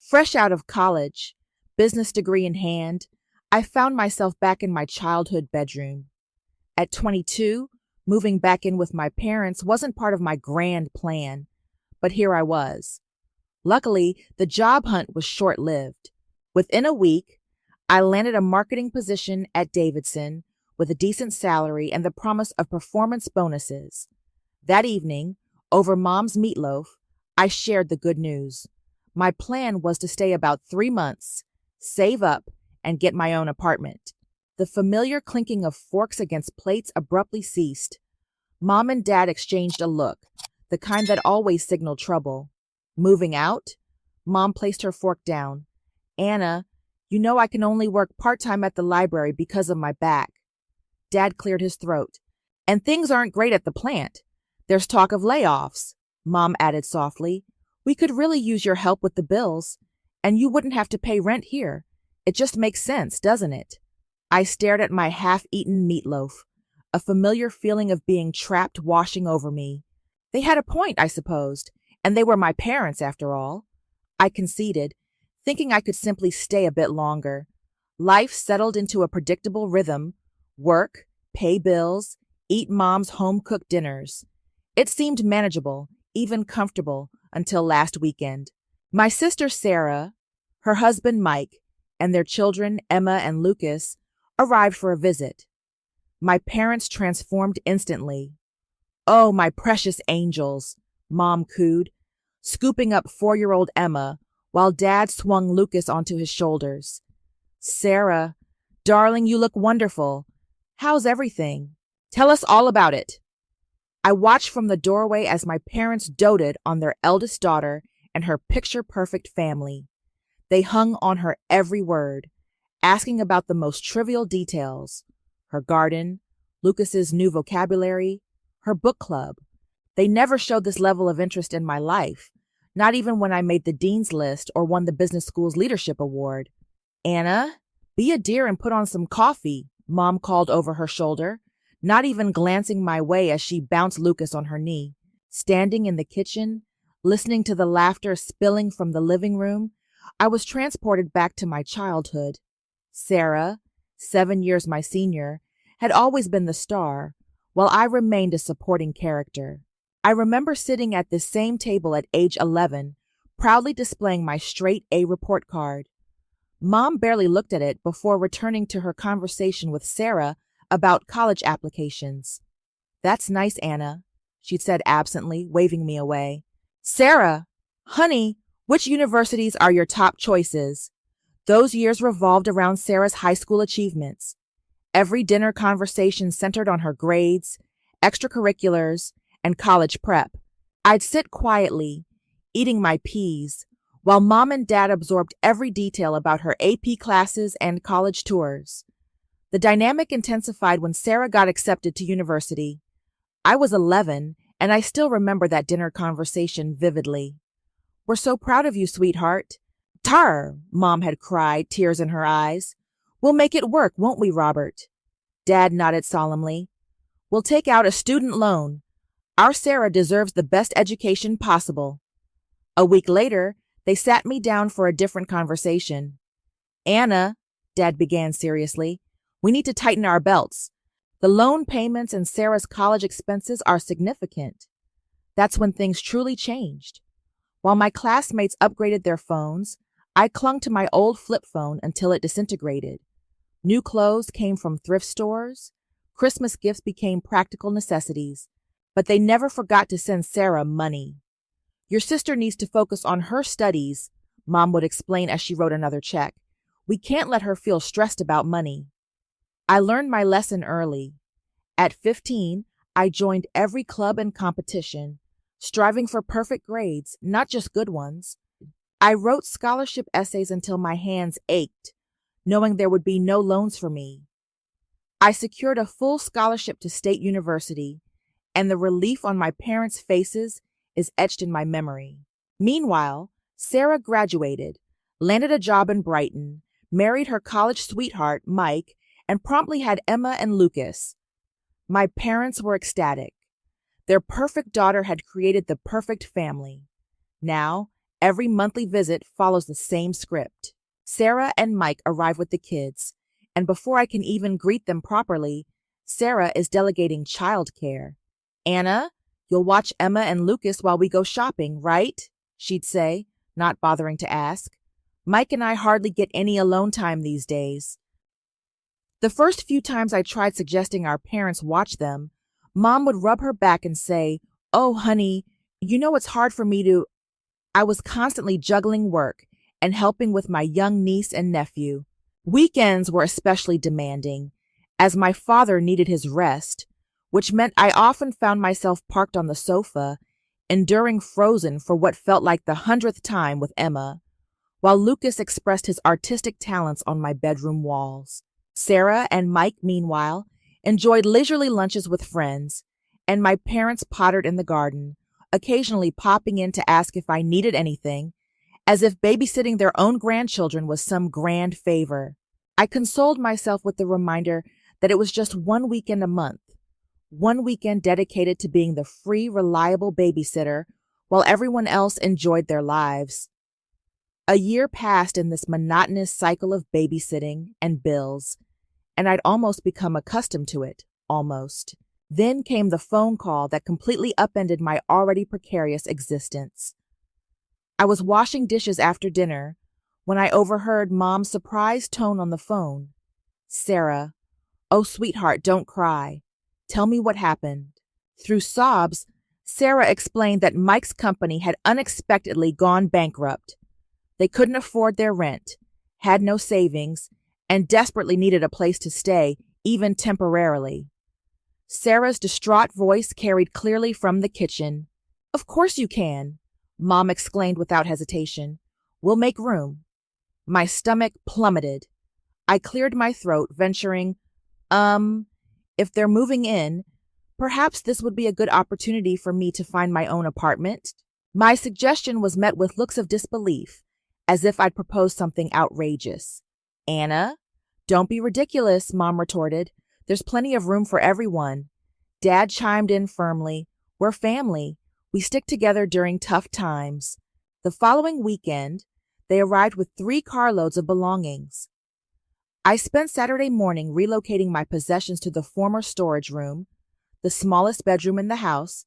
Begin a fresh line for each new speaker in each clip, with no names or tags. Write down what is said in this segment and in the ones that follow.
Fresh out of college, business degree in hand, I found myself back in my childhood bedroom. At 22, moving back in with my parents wasn't part of my grand plan, but here I was. Luckily, the job hunt was short-lived. Within a week, I landed a marketing position at Davidson with a decent salary and the promise of performance bonuses. That evening, over Mom's meatloaf, I shared the good news. My plan was to stay about 3 months, save up, and get my own apartment. The familiar clinking of forks against plates abruptly ceased. Mom and Dad exchanged a look, the kind that always signaled trouble. Moving out? Mom placed her fork down. Anna, you know I can only work part-time at the library because of my back. Dad cleared his throat. And things aren't great at the plant. There's talk of layoffs, Mom added softly. We could really use your help with the bills, and you wouldn't have to pay rent here. It just makes sense, doesn't it? I stared at my half-eaten meatloaf, a familiar feeling of being trapped washing over me. They had a point, I supposed, and they were my parents, after all. I conceded, thinking I could simply stay a bit longer. Life settled into a predictable rhythm: work, pay bills, eat Mom's home-cooked dinners. It seemed manageable, even comfortable, until last weekend. My sister Sarah, her husband Mike, and their children Emma and Lucas arrived for a visit. My parents transformed instantly. "Oh, my precious angels," Mom cooed, scooping up 4-year-old Emma while Dad swung Lucas onto his shoulders. "Sarah, darling, you look wonderful. How's everything? Tell us all about it." I watched from the doorway as my parents doted on their eldest daughter and her picture-perfect family. They hung on her every word, asking about the most trivial details: her garden, Lucas's new vocabulary, her book club. They never showed this level of interest in my life, not even when I made the dean's list or won the business school's leadership award. "Anna, be a dear and put on some coffee," Mom called over her shoulder, not even glancing my way as she bounced Lucas on her knee. Standing in the kitchen, listening to the laughter spilling from the living room, I was transported back to my childhood. Sarah, 7 years my senior, had always been the star, while I remained a supporting character. I remember sitting at this same table at age 11, proudly displaying my straight A report card. Mom barely looked at it before returning to her conversation with Sarah about college applications. "That's nice, Anna," she said absently, waving me away. "Sarah, honey, which universities are your top choices?" Those years revolved around Sarah's high school achievements. Every dinner conversation centered on her grades, extracurriculars, and college prep. I'd sit quietly, eating my peas, while Mom and Dad absorbed every detail about her AP classes and college tours. The dynamic intensified when Sarah got accepted to university. I was 11, and I still remember that dinner conversation vividly. "We're so proud of you, sweetheart." "Tar!" Mom had cried, tears in her eyes. "We'll make it work, won't we, Robert?" Dad nodded solemnly. "We'll take out a student loan. Our Sarah deserves the best education possible." A week later, they sat me down for a different conversation. "Anna," Dad began seriously, "we need to tighten our belts. The loan payments and Sarah's college expenses are significant." That's when things truly changed. While my classmates upgraded their phones, I clung to my old flip phone until it disintegrated. New clothes came from thrift stores. Christmas gifts became practical necessities, but they never forgot to send Sarah money. "Your sister needs to focus on her studies," Mom would explain as she wrote another check. "We can't let her feel stressed about money." I learned my lesson early. At 15, I joined every club and competition, striving for perfect grades, not just good ones. I wrote scholarship essays until my hands ached, knowing there would be no loans for me. I secured a full scholarship to State University, and the relief on my parents' faces is etched in my memory. Meanwhile, Sarah graduated, landed a job in Brighton, married her college sweetheart, Mike, and promptly had Emma and Lucas. My parents were ecstatic. Their perfect daughter had created the perfect family. Now, Every monthly visit follows the same script. Sarah and Mike arrive with the kids, and before I can even greet them properly, Sarah is delegating childcare. Anna, you'll watch Emma and Lucas while we go shopping, right? She'd say, not bothering to ask. Mike and I hardly get any alone time these days. The first few times I tried suggesting our parents watch them, Mom would rub her back and say, "Oh, honey, you know it's hard for me to—" I was constantly juggling work and helping with my young niece and nephew. Weekends were especially demanding, as my father needed his rest, which meant I often found myself parked on the sofa, enduring Frozen for what felt like the 100th time with Emma, while Lucas expressed his artistic talents on my bedroom walls. Sarah and Mike, meanwhile, enjoyed leisurely lunches with friends, and my parents pottered in the garden, occasionally popping in to ask if I needed anything, as if babysitting their own grandchildren was some grand favor. I consoled myself with the reminder that it was just one weekend a month, one weekend dedicated to being the free, reliable babysitter while everyone else enjoyed their lives. A year passed in this monotonous cycle of babysitting and bills, and I'd almost become accustomed to it, almost. Then came the phone call that completely upended my already precarious existence. I was washing dishes after dinner when I overheard Mom's surprised tone on the phone. "Sarah, oh sweetheart, don't cry. Tell me what happened." Through sobs, Sarah explained that Mike's company had unexpectedly gone bankrupt. They couldn't afford their rent, had no savings, and desperately needed a place to stay, even temporarily. Sarah's distraught voice carried clearly from the kitchen. "Of course you can," Mom exclaimed without hesitation. "We'll make room." My stomach plummeted. I cleared my throat, venturing, if they're moving in, perhaps this would be a good opportunity for me to find my own apartment." My suggestion was met with looks of disbelief, as if I'd proposed something outrageous. "Anna, don't be ridiculous," Mom retorted. "There's plenty of room for everyone." Dad chimed in firmly. "We're family. We stick together during tough times." The following weekend, they arrived with 3 carloads of belongings. I spent Saturday morning relocating my possessions to the former storage room, the smallest bedroom in the house,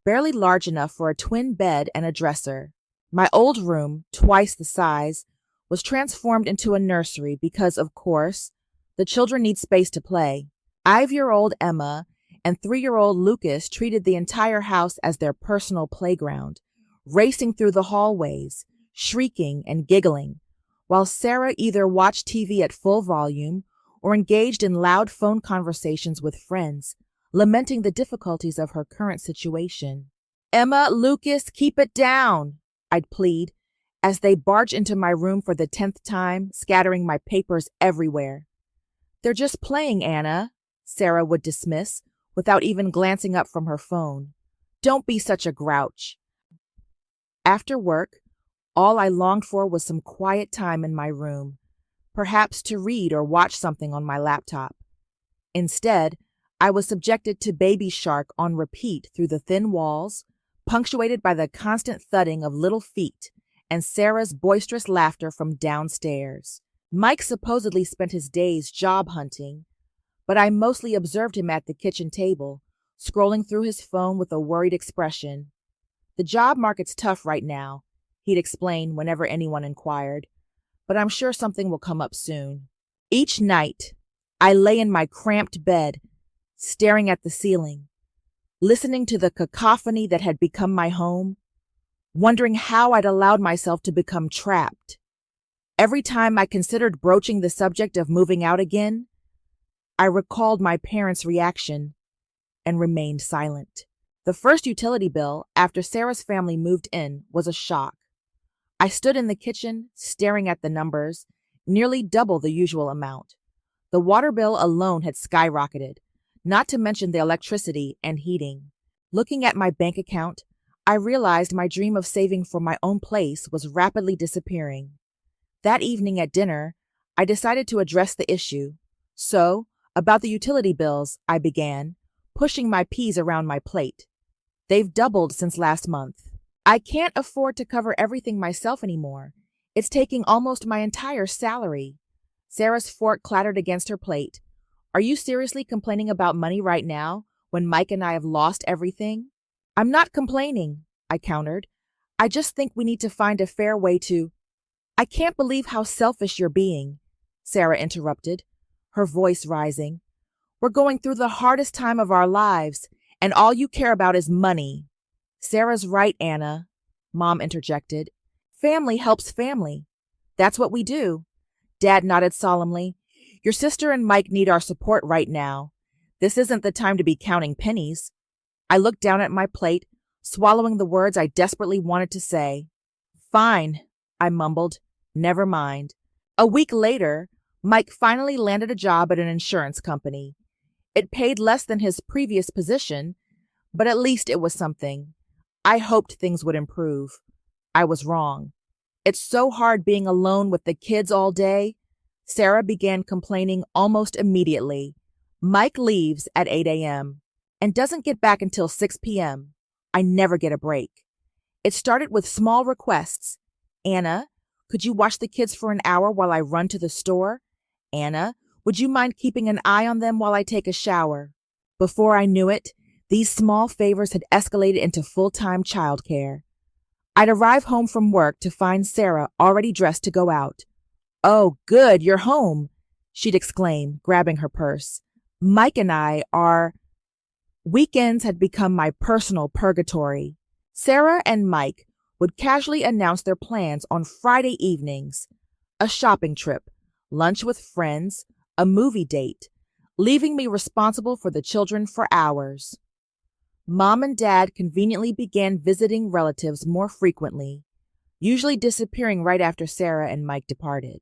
barely large enough for a twin bed and a dresser. My old room, twice the size, was transformed into a nursery because, of course, the children need space to play. 5-year-old Emma and 3-year-old Lucas treated the entire house as their personal playground, racing through the hallways, shrieking and giggling, while Sarah either watched TV at full volume or engaged in loud phone conversations with friends, lamenting the difficulties of her current situation. "Emma, Lucas, keep it down," I'd plead, as they barged into my room for the 10th time, scattering my papers everywhere. "They're just playing, Anna," Sarah would dismiss, without even glancing up from her phone. "Don't be such a grouch." After work, all I longed for was some quiet time in my room, perhaps to read or watch something on my laptop. Instead, I was subjected to Baby Shark on repeat through the thin walls, punctuated by the constant thudding of little feet and Sarah's boisterous laughter from downstairs. Mike supposedly spent his days job hunting, but I mostly observed him at the kitchen table, scrolling through his phone with a worried expression. "The job market's tough right now," he'd explain whenever anyone inquired, "but I'm sure something will come up soon." Each night, I lay in my cramped bed, staring at the ceiling, listening to the cacophony that had become my home, wondering how I'd allowed myself to become trapped. Every time I considered broaching the subject of moving out again, I recalled my parents' reaction and remained silent. The first utility bill after Sarah's family moved in was a shock. I stood in the kitchen, staring at the numbers, nearly double the usual amount. The water bill alone had skyrocketed, not to mention the electricity and heating. Looking at my bank account, I realized my dream of saving for my own place was rapidly disappearing. That evening at dinner, I decided to address the issue. "So, about the utility bills," I began, pushing my peas around my plate. "They've doubled since last month." I can't afford to cover everything myself anymore. It's taking almost my entire salary. Sarah's fork clattered against her plate. Are you seriously complaining about money right now when Mike and I have lost everything? I'm not complaining, I countered. I just think we need to find a fair way to. I can't believe how selfish you're being, Sarah interrupted, her voice rising. We're going through the hardest time of our lives, and all you care about is money. Sarah's right, Anna, Mom interjected. Family helps family. That's what we do. Dad nodded solemnly. Your sister and Mike need our support right now. This isn't the time to be counting pennies. I looked down at my plate, swallowing the words I desperately wanted to say. Fine, I mumbled. Never mind. A week later, Mike finally landed a job at an insurance company. It paid less than his previous position, but at least it was something. I hoped things would improve. I was wrong. It's so hard being alone with the kids all day. Sarah began complaining almost immediately. Mike leaves at 8 a.m. and doesn't get back until 6 p.m. I never get a break. It started with small requests. Anna, could you watch the kids for an hour while I run to the store? Anna, would you mind keeping an eye on them while I take a shower? Before I knew it, these small favors had escalated into full-time childcare. I'd arrive home from work to find Sarah already dressed to go out. Oh, good, you're home, she'd exclaim, grabbing her purse. Mike and I are... Weekends had become my personal purgatory. Sarah and Mike would casually announce their plans on Friday evenings. A shopping trip, lunch with friends, a movie date, leaving me responsible for the children for hours. Mom and Dad conveniently began visiting relatives more frequently, usually disappearing right after Sarah and Mike departed.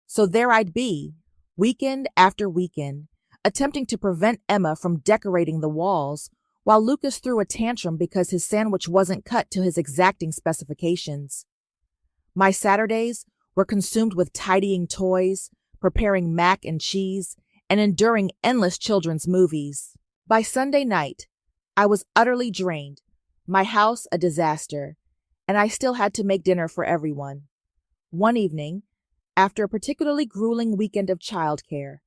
So there I'd be, weekend after weekend, attempting to prevent Emma from decorating the walls, while Lucas threw a tantrum because his sandwich wasn't cut to his exacting specifications. My Saturdays were consumed with tidying toys, preparing mac and cheese, and enduring endless children's movies. By Sunday night, I was utterly drained, my house a disaster, and I still had to make dinner for everyone. One evening, after a particularly grueling weekend of childcare,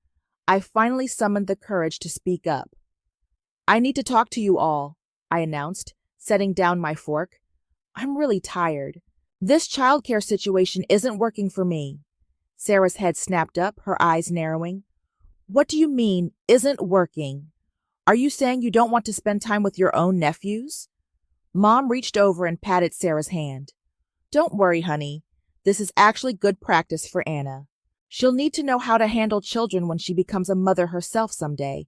I finally summoned the courage to speak up. I need to talk to you all, I announced, setting down my fork. I'm really tired. This childcare situation isn't working for me. Sarah's head snapped up, her eyes narrowing. What do you mean, isn't working? Are you saying you don't want to spend time with your own nephews? Mom reached over and patted Sarah's hand. Don't worry, honey. This is actually good practice for Anna. She'll need to know how to handle children when she becomes a mother herself someday.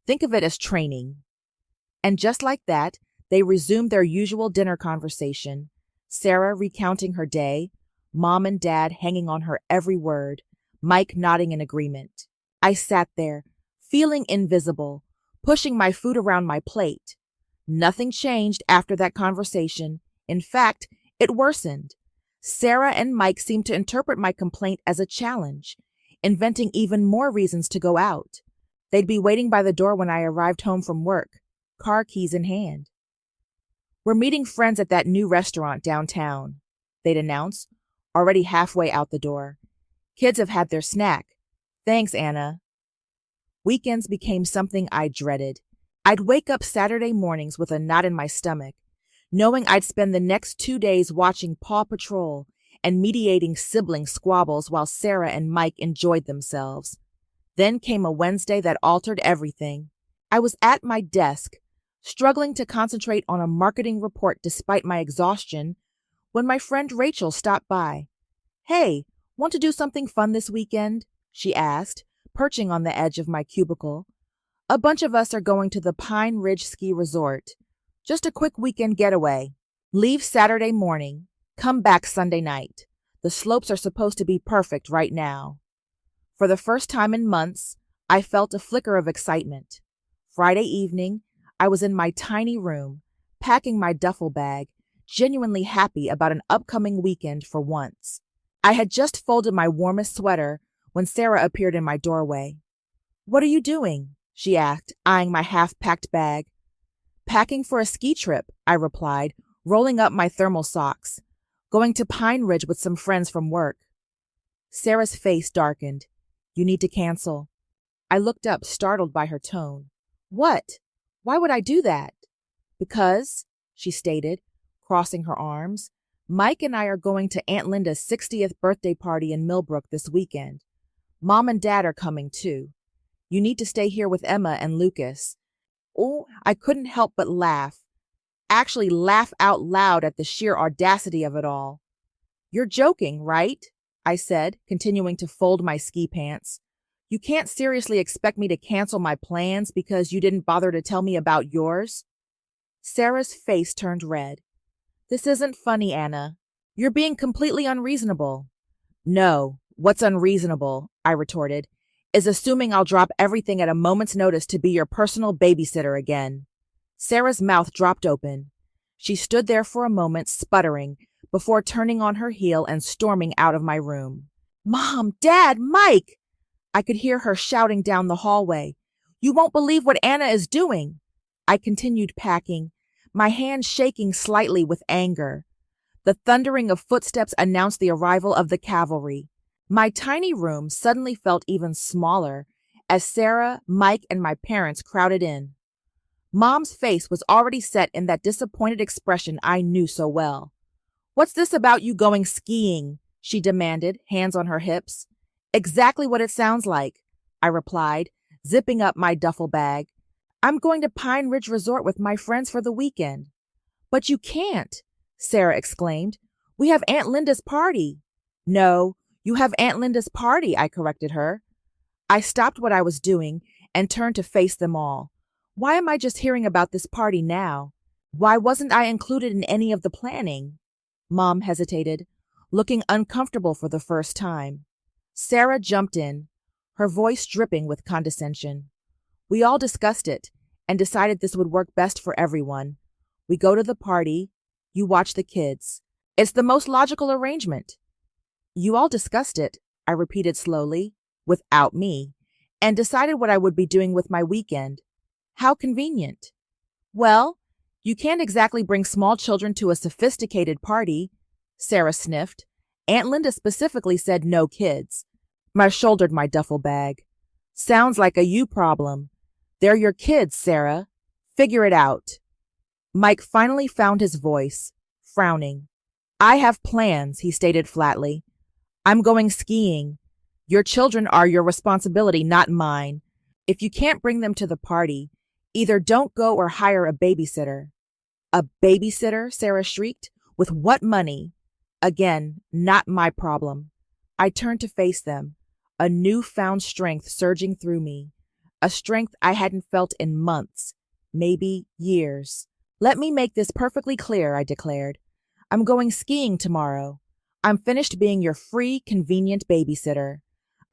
Think of it as training. And just like that, they resumed their usual dinner conversation, Sarah recounting her day, Mom and Dad hanging on her every word, Mike nodding in agreement. I sat there, feeling invisible, pushing my food around my plate. Nothing changed after that conversation. In fact, it worsened. Sarah and Mike seemed to interpret my complaint as a challenge, inventing even more reasons to go out. They'd be waiting by the door when I arrived home from work, car keys in hand. We're meeting friends at that new restaurant downtown, they'd announce, already halfway out the door. Kids have had their snack. Thanks, Anna. Weekends became something I dreaded. I'd wake up Saturday mornings with a knot in my stomach, knowing I'd spend the next 2 days watching Paw Patrol and mediating sibling squabbles while Sarah and Mike enjoyed themselves. Then came a Wednesday that altered everything. I was at my desk, struggling to concentrate on a marketing report despite my exhaustion, when my friend Rachel stopped by. Hey, want to do something fun this weekend? She asked, perching on the edge of my cubicle. A bunch of us are going to the Pine Ridge Ski Resort. Just a quick weekend getaway. Leave Saturday morning. Come back Sunday night. The slopes are supposed to be perfect right now. For the first time in months, I felt a flicker of excitement. Friday evening, I was in my tiny room, packing my duffel bag, genuinely happy about an upcoming weekend for once. I had just folded my warmest sweater when Sarah appeared in my doorway. What are you doing? She asked, eyeing my half-packed bag. Packing for a ski trip, I replied, rolling up my thermal socks, going to Pine Ridge with some friends from work. Sarah's face darkened. You need to cancel. I looked up, startled by her tone. What? Why would I do that? Because, she stated, crossing her arms, Mike and I are going to Aunt Linda's 60th birthday party in Millbrook this weekend. Mom and Dad are coming too. You need to stay here with Emma and Lucas. Oh, I couldn't help but laugh. Actually laugh out loud at the sheer audacity of it all. You're joking, right? I said, continuing to fold my ski pants. You can't seriously expect me to cancel my plans because you didn't bother to tell me about yours? Sarah's face turned red. This isn't funny, Anna. You're being completely unreasonable. No, what's unreasonable, I retorted, is assuming I'll drop everything at a moment's notice to be your personal babysitter again. Sarah's mouth dropped open. She stood there for a moment, sputtering, before turning on her heel and storming out of my room. Mom, Dad, Mike! I could hear her shouting down the hallway. You won't believe what Anna is doing. I continued packing, my hands shaking slightly with anger. The thundering of footsteps announced the arrival of the cavalry. My tiny room suddenly felt even smaller as Sarah, Mike, and my parents crowded in. Mom's face was already set in that disappointed expression I knew so well. What's this about you going skiing? She demanded, hands on her hips. Exactly what it sounds like, I replied, zipping up my duffel bag. I'm going to Pine Ridge Resort with my friends for the weekend. But you can't, Sarah exclaimed. We have Aunt Linda's party. No, you have Aunt Linda's party, I corrected her. I stopped what I was doing and turned to face them all. Why am I just hearing about this party now? Why wasn't I included in any of the planning? Mom hesitated, looking uncomfortable for the first time. Sarah jumped in, her voice dripping with condescension. We all discussed it and decided this would work best for everyone. We go to the party, you watch the kids. It's the most logical arrangement. You all discussed it, I repeated slowly, without me, and decided what I would be doing with my weekend. How convenient. Well, you can't exactly bring small children to a sophisticated party, Sarah sniffed. Aunt Linda specifically said no kids. I shouldered my duffel bag. Sounds like a you problem. They're your kids, Sarah. Figure it out. Mike finally found his voice, frowning. I have plans, he stated flatly. I'm going skiing. Your children are your responsibility, not mine. If you can't bring them to the party, either don't go or hire a babysitter. A babysitter? Sarah shrieked. With what money? Again, not my problem. I turned to face them, a newfound strength surging through me, a strength I hadn't felt in months, maybe years. Let me make this perfectly clear, I declared. I'm going skiing tomorrow. I'm finished being your free, convenient babysitter.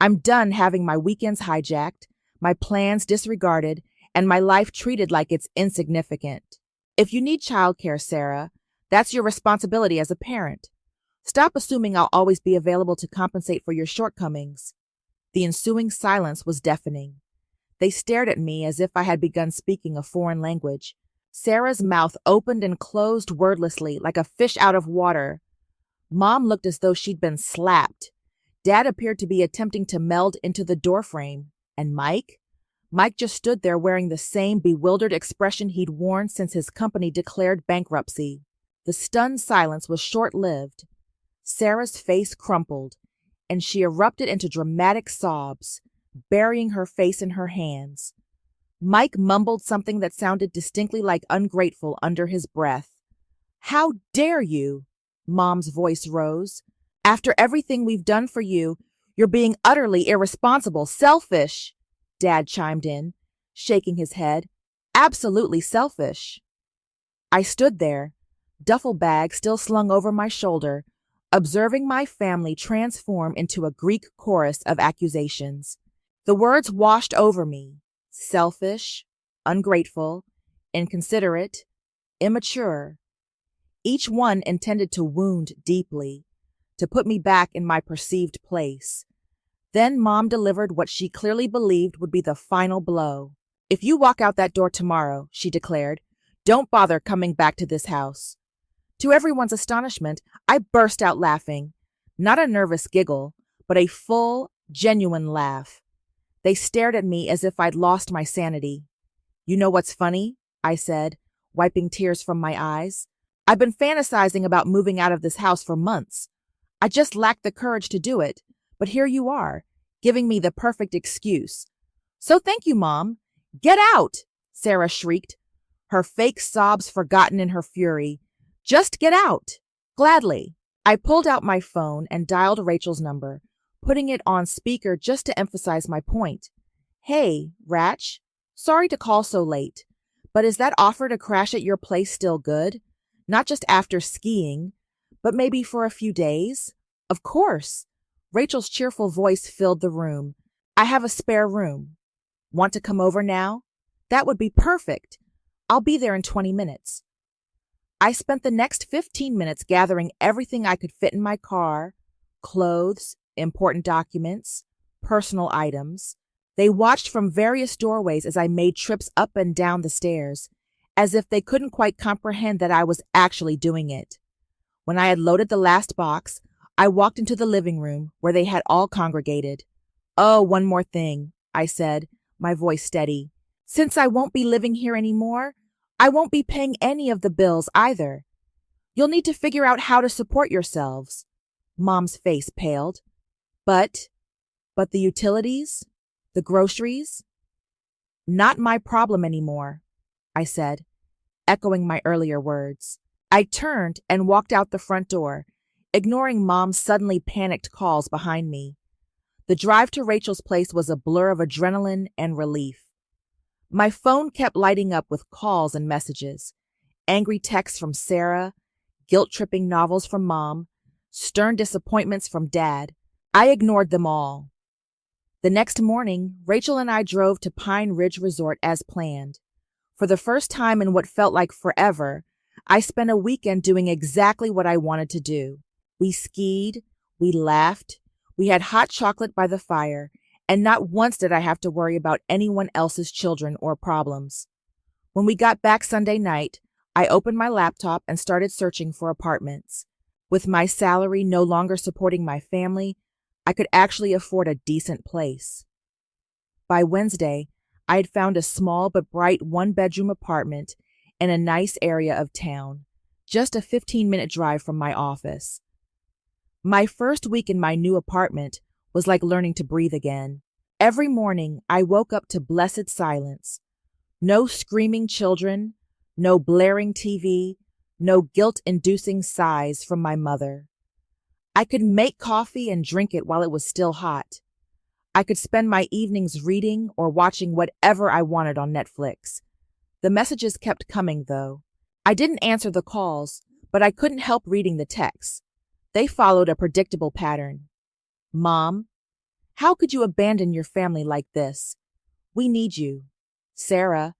I'm done having my weekends hijacked, my plans disregarded, and my life treated like it's insignificant. If you need childcare, Sarah, that's your responsibility as a parent. Stop assuming I'll always be available to compensate for your shortcomings. The ensuing silence was deafening. They stared at me as if I had begun speaking a foreign language. Sarah's mouth opened and closed wordlessly like a fish out of water. Mom looked as though she'd been slapped. Dad appeared to be attempting to meld into the doorframe. And Mike? Mike just stood there wearing the same bewildered expression he'd worn since his company declared bankruptcy. The stunned silence was short-lived. Sarah's face crumpled, and she erupted into dramatic sobs, burying her face in her hands. Mike mumbled something that sounded distinctly like ungrateful under his breath. How dare you? Mom's voice rose. After everything we've done for you, you're being utterly irresponsible, selfish. Dad chimed in, shaking his head. Absolutely selfish. I stood there, duffel bag still slung over my shoulder, observing my family transform into a Greek chorus of accusations. The words washed over me. Selfish, ungrateful, inconsiderate, immature. Each one intended to wound deeply, to put me back in my perceived place. Then Mom delivered what she clearly believed would be the final blow. If you walk out that door tomorrow, she declared, don't bother coming back to this house. To everyone's astonishment, I burst out laughing. Not a nervous giggle, but a full, genuine laugh. They stared at me as if I'd lost my sanity. You know what's funny? I said, wiping tears from my eyes. I've been fantasizing about moving out of this house for months. I just lacked the courage to do it, but here you are, giving me the perfect excuse. So thank you, Mom. Get out, Sarah shrieked, her fake sobs forgotten in her fury. Just get out. Gladly. I pulled out my phone and dialed Rachel's number, putting it on speaker just to emphasize my point. Hey, Ratch. Sorry to call so late, but is that offer to crash at your place still good? Not just after skiing, but maybe for a few days? Of course. Rachel's cheerful voice filled the room. I have a spare room. Want to come over now? That would be perfect. I'll be there in 20 minutes. I spent the next 15 minutes gathering everything I could fit in my car, clothes, important documents, personal items. They watched from various doorways as I made trips up and down the stairs, as if they couldn't quite comprehend that I was actually doing it. When I had loaded the last box, I walked into the living room where they had all congregated. Oh, one more thing, I said, my voice steady. Since I won't be living here anymore, I won't be paying any of the bills either. You'll need to figure out how to support yourselves. Mom's face paled. But the utilities? The groceries? Not my problem anymore, I said, echoing my earlier words. I turned and walked out the front door, ignoring Mom's suddenly panicked calls behind me. The drive to Rachel's place was a blur of adrenaline and relief. My phone kept lighting up with calls and messages, angry texts from Sarah, guilt-tripping novels from Mom, stern disappointments from Dad. I ignored them all. The next morning, Rachel and I drove to Pine Ridge Resort as planned. For the first time in what felt like forever, I spent a weekend doing exactly what I wanted to do. We skied, we laughed, we had hot chocolate by the fire, and not once did I have to worry about anyone else's children or problems. When we got back Sunday night, I opened my laptop and started searching for apartments. With my salary no longer supporting my family, I could actually afford a decent place. By Wednesday, I had found a small but bright one-bedroom apartment in a nice area of town, just a 15-minute drive from my office. My first week in my new apartment was like learning to breathe again. Every morning, I woke up to blessed silence. No screaming children, no blaring TV, no guilt-inducing sighs from my mother. I could make coffee and drink it while it was still hot. I could spend my evenings reading or watching whatever I wanted on Netflix. The messages kept coming, though. I didn't answer the calls, but I couldn't help reading the texts. They followed a predictable pattern. Mom, how could you abandon your family like this? We need you. Sarah,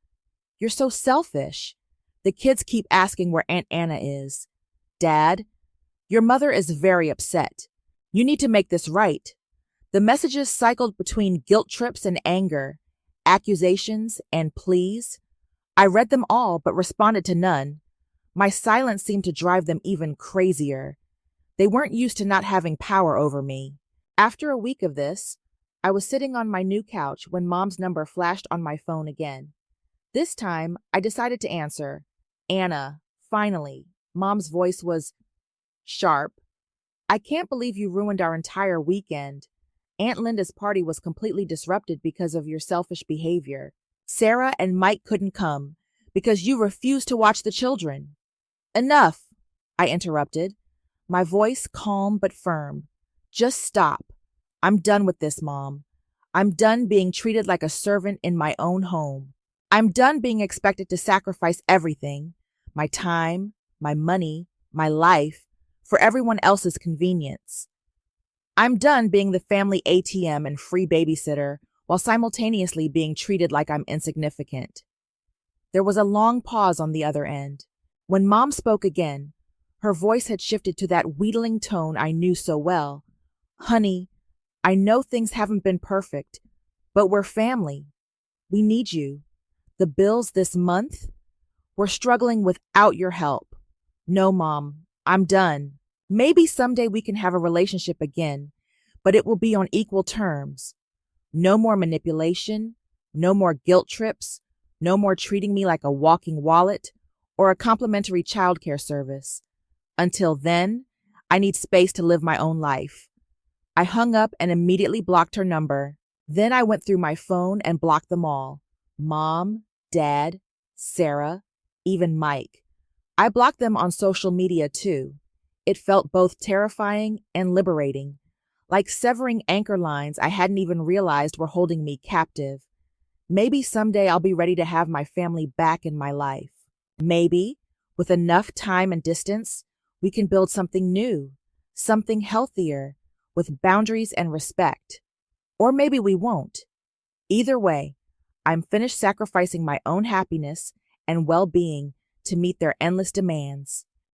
you're so selfish. The kids keep asking where Aunt Anna is. Dad, your mother is very upset. You need to make this right. The messages cycled between guilt trips and anger, accusations and pleas. I read them all but responded to none. My silence seemed to drive them even crazier. They weren't used to not having power over me. After a week of this, I was sitting on my new couch when Mom's number flashed on my phone again. This time, I decided to answer. Anna, finally. Mom's voice was sharp. I can't believe you ruined our entire weekend. Aunt Linda's party was completely disrupted because of your selfish behavior. Sarah and Mike couldn't come because you refused to watch the children. Enough, I interrupted, my voice calm but firm. Just stop. I'm done with this, Mom. I'm done being treated like a servant in my own home. I'm done being expected to sacrifice everything, my time, my money, my life, for everyone else's convenience. I'm done being the family ATM and free babysitter while simultaneously being treated like I'm insignificant. There was a long pause on the other end. When Mom spoke again, her voice had shifted to that wheedling tone I knew so well. Honey, I know things haven't been perfect, but we're family. We need you. The bills this month? We're struggling without your help. No, Mom, I'm done. Maybe someday we can have a relationship again, but it will be on equal terms. No more manipulation, no more guilt trips, no more treating me like a walking wallet or a complimentary childcare service. Until then, I need space to live my own life. I hung up and immediately blocked her number. Then I went through my phone and blocked them all. Mom, Dad, Sarah, even Mike. I blocked them on social media too. It felt both terrifying and liberating, like severing anchor lines I hadn't even realized were holding me captive. Maybe someday I'll be ready to have my family back in my life. Maybe, with enough time and distance, we can build something new, something healthier, with boundaries and respect. Or maybe we won't. Either way, I'm finished sacrificing my own happiness and well being to meet their endless demands.